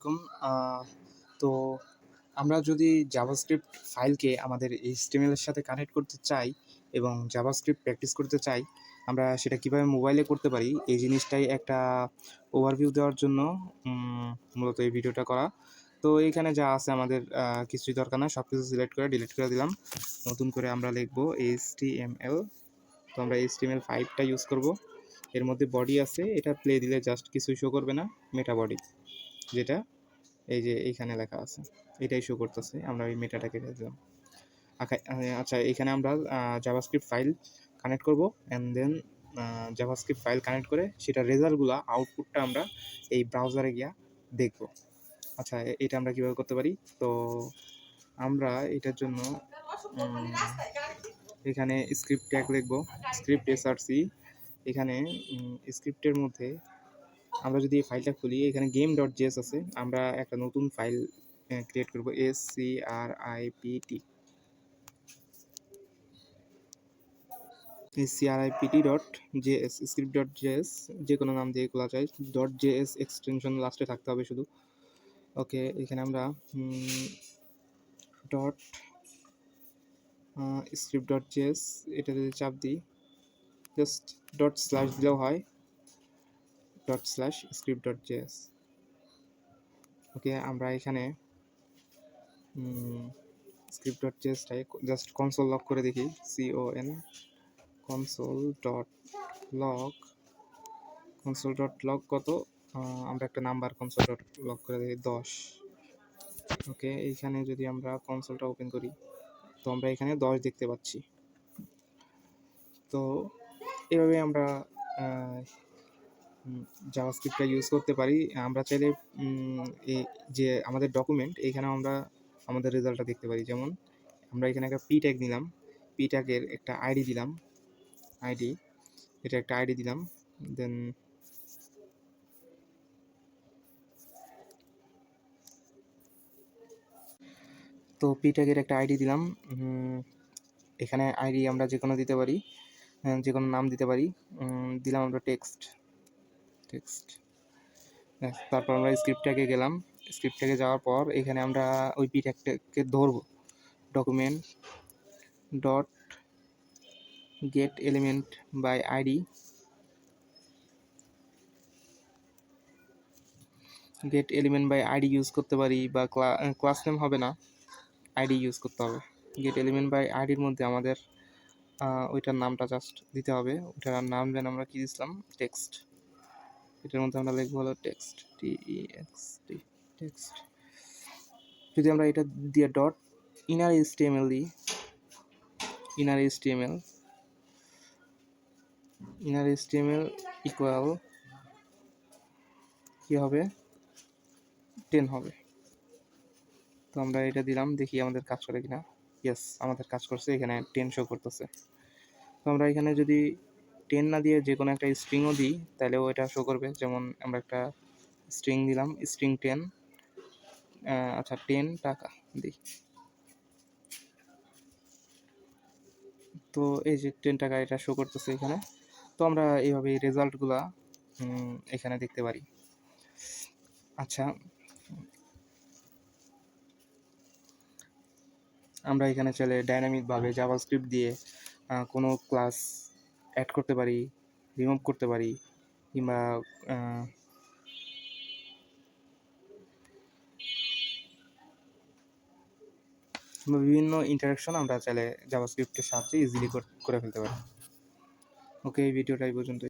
এরকম তো আমরা যদি জাভাস্ক্রিপ্ট ফাইলকে আমাদের HTML এর সাথে কানেক্ট করতে চাই এবং জাভাস্ক্রিপ্ট প্র্যাকটিস করতে চাই, আমরা সেটা কীভাবে মোবাইলে করতে পারি এই জিনিসটাই একটা ওভারভিউ দেওয়ার জন্য মূলত এই ভিডিওটা করা। তো এইখানে যা আছে আমাদের কিছুই দরকার না, সব কিছু সিলেক্ট করে ডিলিট করে দিলাম। নতুন করে আমরা লিখব HTML। তো আমরা HTML5টা ইউজ করব। এর মধ্যে বডি আছে, এটা প্লে দিলে জাস্ট কিছুই শো করবে না, মেটা বডি যেটা এই যে এইখানে লেখা আছে এটাই শো করতেছে। আমরা এই মেটাটাকে দিলাম। আচ্ছা, এখানে আমরা জাভাস্ক্রিপ্ট ফাইল কানেক্ট করব and then JavaScript file connect করে সেটার রেজাল্টগুলো আউটপুটটা আমরা এই ব্রাউজারে গিয়া দেখব। আচ্ছা, এটা আমরা কীভাবে করতে পারি? তো আমরা এটার জন্য এখানে স্ক্রিপ্ট ট্যাগ লিখব, স্ক্রিপ্ট SRC। এখানে স্ক্রিপ্টের মধ্যে আমরা যদি এই ফাইলটা খুলি, এখানে game.js আছে। আমরা একটা নতুন ফাইল ক্রিয়েট করব, script.js script.js যে কোনো নাম দিয়ে খোলা যায়, .js এক্সটেনশন লাস্টে থাকতে হবে শুধু। ওকে, এখানে আমরা script.js এটা যদি চাপ দিই, জাস্ট / দিলেও হয়, /script.js। ওকে, আমরা এখানে script.jsটাই জাস্ট কনসোল লক করে দেখি, console.log কত, আমরা একটা নাম্বার console.log করে দেখি 10। ওকে, এইখানে যদি আমরা কনসোলটা ওপেন করি তো আমরা এখানে 10 দেখতে পাচ্ছি। তো এভাবে আমরা জাভাস্ক্রিপ্টটা ইউজ করতে পারি। আমরা চাইলে এই যে আমাদের ডকুমেন্ট, এইখানেও আমরা আমাদের রেজাল্টটা দেখতে পারি। যেমন আমরা এখানে একটা পি ট্যাগ নিলাম, পি ট্যাগের একটা আইডি দিলাম, এটা একটা আইডি দিলাম। দেন তো পি ট্যাগের একটা আইডি দিলাম। এখানে আইডি আমরা যে কোনো দিতে পারি, যে কোনো নাম দিতে পারি। দিলাম আমরা টেক্সট। তারপর আমরা স্ক্রিপ্ট ট্যাগে গেলাম। স্ক্রিপ্ট ট্যাগে যাওয়ার পর এখানে আমরা ওই পি ট্যাগটাকে ধরবো, document dot get element by ID, use করতে পারি, বা ক্লাস নেম হবে না, আইডি ইউজ করতে হবে। গেট এলিমেন্ট বাই আইডির মধ্যে আমাদের ওইটার নামটা জাস্ট দিতে হবে। ওইটার নাম যেন আমরা কি দিয়েছিলাম, টেক্সট। এটার মধ্যে আমরা লিখবো হলো টেক্সট, টেক্সট। যদি আমরা এটা দিয়ে ডট ইনার HTML দিই, ইনার HTML ইকুয়াল কি হবে, 10 হবে। তো আমরা এটা দিলাম, দেখি আমাদের কাজ করে কিনা। ইয়েস, আমাদের কাজ করছে, এখানে 10 শো করতেছে। তো আমরা এখানে যদি 10 না দিয়ে যে কোনো একটা স্ট্রিংও দিই তাহলেও এটা শো করবে। যেমন আমরা একটা স্ট্রিং দিলাম, স্ট্রিং 10। আচ্ছা, 10 টাকা দিই। তো এই যে 10 টাকা এটা শো করতেছে এখানে। তো আমরা এইভাবে রেজাল্টগুলা এখানে দেখতে পারি। আচ্ছা, আমরা এখানে চলে ডাইনামিকভাবে জাভাস্ক্রিপ্ট দিয়ে কোনো ক্লাস অ্যাড করতে পারি, রিমুভ করতে পারি, কিংবা বিভিন্ন ইন্টারাকশন আমরা চাইলে জাভাস্ক্রিপ্টের সাহায্যে ইজিলি করে ফেলতে পারি। ওকে, এই ভিডিওটা এই পর্যন্ত।